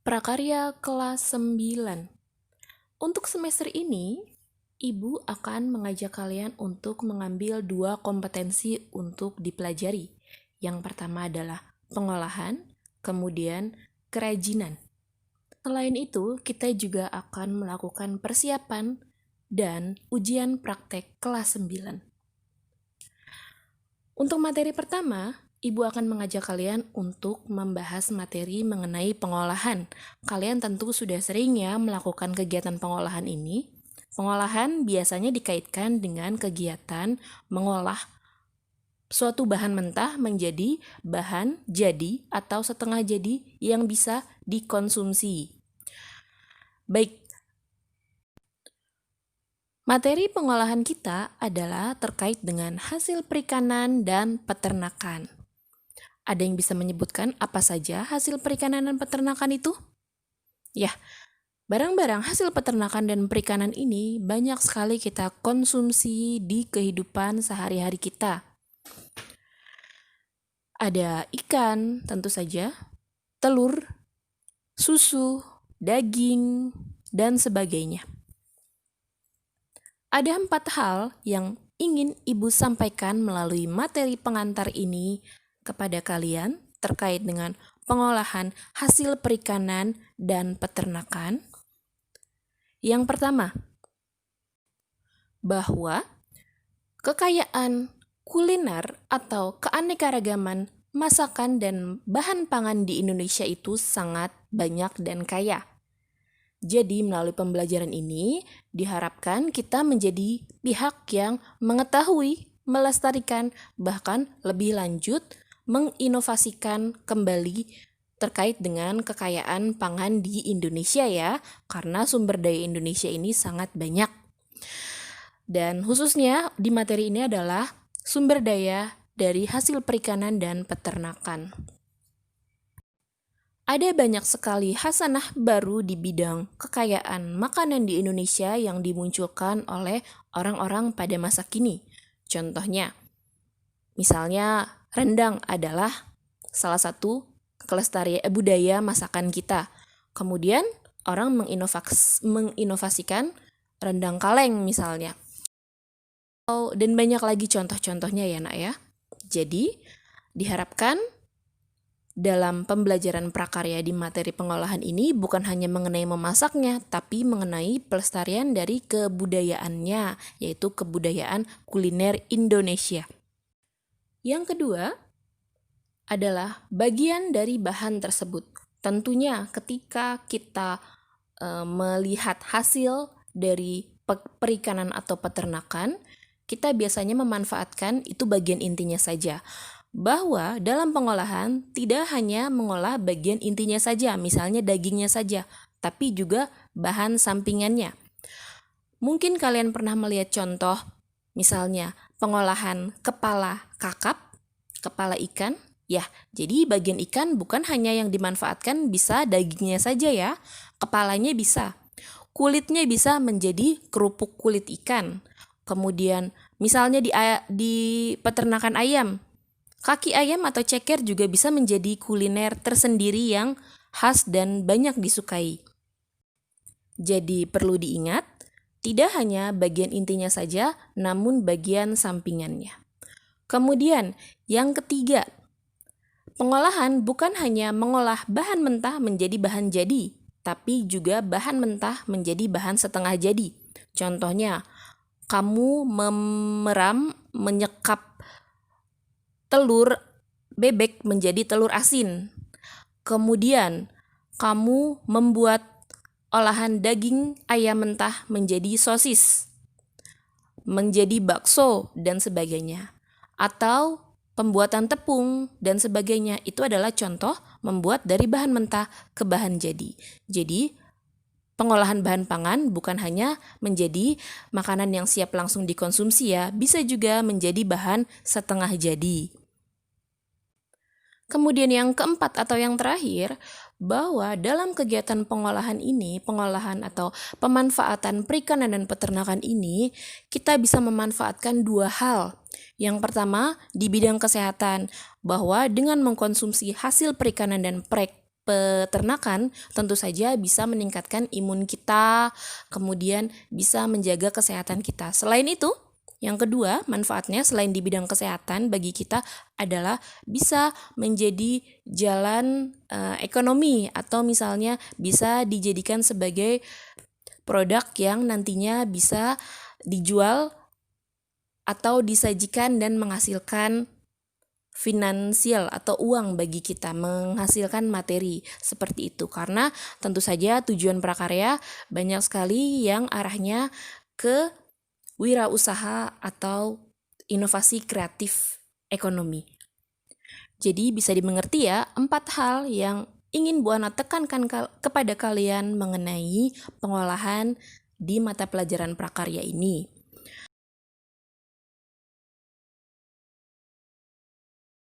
Prakarya kelas 9. Untuk semester ini, Ibu akan mengajak kalian untuk mengambil 2 kompetensi untuk dipelajari. Yang pertama adalah pengolahan, kemudian kerajinan. Selain itu, kita juga akan melakukan persiapan dan ujian praktek kelas 9. Untuk materi pertama, Ibu akan mengajak kalian untuk membahas materi mengenai pengolahan. Kalian tentu sudah sering ya melakukan kegiatan pengolahan ini. Pengolahan biasanya dikaitkan dengan kegiatan mengolah suatu bahan mentah menjadi bahan jadi atau setengah jadi yang bisa dikonsumsi. Baik, materi pengolahan kita adalah terkait dengan hasil perikanan dan peternakan. Ada yang bisa menyebutkan apa saja hasil perikanan dan peternakan itu? Ya, barang-barang hasil peternakan dan perikanan ini banyak sekali kita konsumsi di kehidupan sehari-hari kita. Ada ikan, tentu saja, telur, susu, daging, dan sebagainya. Ada 4 hal yang ingin Ibu sampaikan melalui materi pengantar ini kepada kalian terkait dengan pengolahan hasil perikanan dan peternakan. Yang pertama, bahwa kekayaan kuliner atau keanekaragaman masakan dan bahan pangan di Indonesia itu sangat banyak dan kaya. Jadi melalui pembelajaran ini diharapkan kita menjadi pihak yang mengetahui, melestarikan, bahkan lebih lanjut menginovasikan kembali terkait dengan kekayaan pangan di Indonesia ya, karena sumber daya Indonesia ini sangat banyak. Dan khususnya di materi ini adalah sumber daya dari hasil perikanan dan peternakan. Ada banyak sekali hasanah baru di bidang kekayaan makanan di Indonesia yang dimunculkan oleh orang-orang pada masa kini. Contohnya, misalnya rendang adalah salah satu kelestarian budaya masakan kita. Kemudian orang menginovasikan rendang kaleng misalnya. Dan banyak lagi contoh-contohnya ya nak ya. Jadi diharapkan dalam pembelajaran prakarya di materi pengolahan ini bukan hanya mengenai memasaknya, tapi mengenai pelestarian dari kebudayaannya, yaitu kebudayaan kuliner Indonesia. Yang kedua adalah bagian dari bahan tersebut. Tentunya ketika kita melihat hasil dari perikanan atau peternakan, kita biasanya memanfaatkan itu bagian intinya saja. Bahwa dalam pengolahan tidak hanya mengolah bagian intinya saja, misalnya dagingnya saja, tapi juga bahan sampingannya. Mungkin kalian pernah melihat contoh, misalnya pengolahan kepala kakap, kepala ikan. Ya, jadi bagian ikan bukan hanya yang dimanfaatkan bisa dagingnya saja ya, kepalanya bisa. Kulitnya bisa menjadi kerupuk kulit ikan. Kemudian misalnya di peternakan ayam, kaki ayam atau ceker juga bisa menjadi kuliner tersendiri yang khas dan banyak disukai. Jadi perlu diingat, tidak hanya bagian intinya saja, namun bagian sampingannya. Kemudian yang ketiga, pengolahan bukan hanya mengolah bahan mentah menjadi bahan jadi, tapi juga bahan mentah menjadi bahan setengah jadi. Contohnya, kamu menyekap telur bebek menjadi telur asin. Kemudian, kamu membuat olahan daging ayam mentah menjadi sosis, menjadi bakso, dan sebagainya. Atau pembuatan tepung dan sebagainya. Itu adalah contoh membuat dari bahan mentah ke bahan jadi. Jadi, pengolahan bahan pangan bukan hanya menjadi makanan yang siap langsung dikonsumsi ya, bisa juga menjadi bahan setengah jadi. Kemudian yang keempat atau yang terakhir, bahwa dalam kegiatan pengolahan ini, pengolahan atau pemanfaatan perikanan dan peternakan ini, kita bisa memanfaatkan 2 hal. Yang pertama, di bidang kesehatan, bahwa dengan mengkonsumsi hasil perikanan dan peternakan tentu saja bisa meningkatkan imun kita, kemudian bisa menjaga kesehatan kita. Selain itu, yang kedua, manfaatnya selain di bidang kesehatan bagi kita adalah bisa menjadi jalan ekonomi, atau misalnya bisa dijadikan sebagai produk yang nantinya bisa dijual atau disajikan dan menghasilkan finansial atau uang bagi kita, menghasilkan materi seperti itu. Karena tentu saja tujuan prakarya banyak sekali yang arahnya ke wirausaha atau inovasi kreatif ekonomi. Jadi bisa dimengerti ya, 4 hal yang ingin Bu Ana tekankan kepada kalian mengenai pengolahan di mata pelajaran prakarya ini.